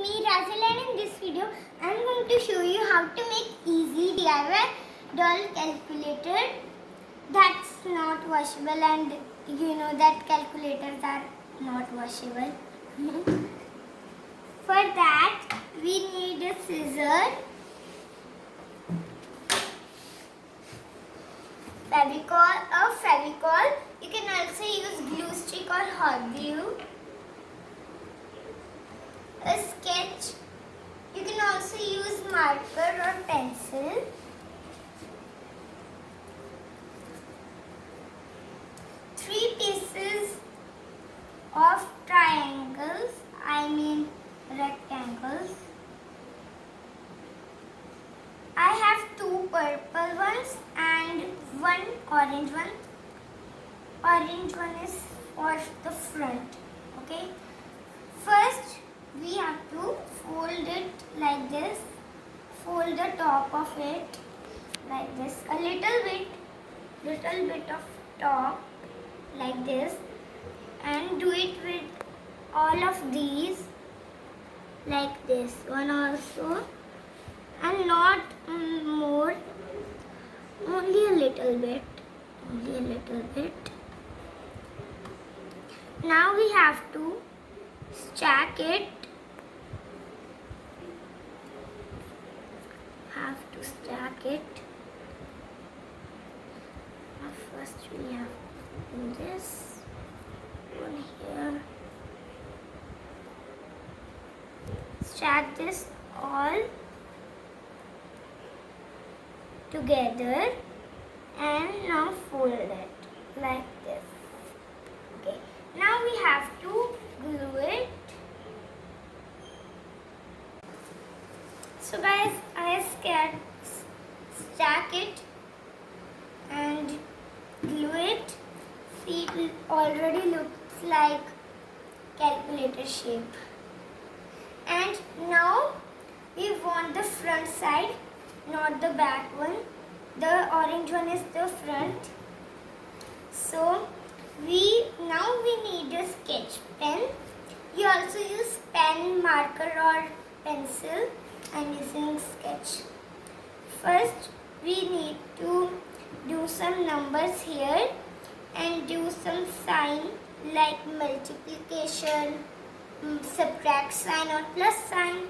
me Razel, and in this video I am going to show you how to make easy DIY doll calculator that's not washable, and you know that calculators are not washable. For that we need a scissor, Fevicol. You can also use glue stick or hot glue. A sketch. You can also use marker or pencil. Three pieces of triangles, rectangles. I have two purple ones and one orange one. Orange one is for the front. Okay. First, we have to fold it like this. Fold the top of it like this. A little bit of top like this, and do it with all of these like this one also, and not more, only a little bit. Now we have to stack it. First we have this one here. Stack this all together and now fold it like this. Okay. Now we have to glue it. So guys, I stack it and glue it. See, it already looks like calculator shape. And now we want the front side, not the back one. The orange one is the front. So now we need a sketch pen. You also use pen, marker or pencil. I'm using sketch. First we need to do some numbers here and do some sign like multiplication, subtract sign or plus sign,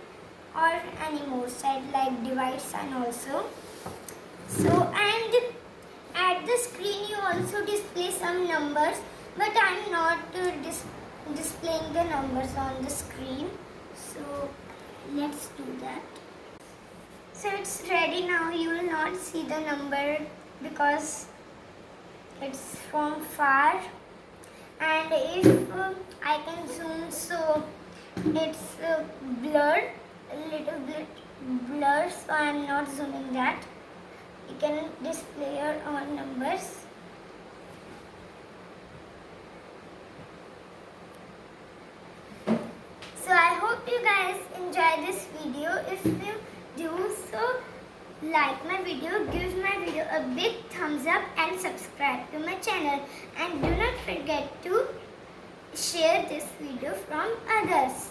or any more sign like divide sign also. So, and at the screen you also display some numbers, but I'm not displaying the numbers on the screen. So let's do that. So it's ready now. You will not see the number because it's from far, and if I can zoom, so it's blurred, a little bit blurred, so I'm not zooming that. You can display your own numbers. So I hope you guys enjoy this video. If you do, so like my video, give my video a big thumbs up and subscribe to my channel, and do not forget to share this video from others.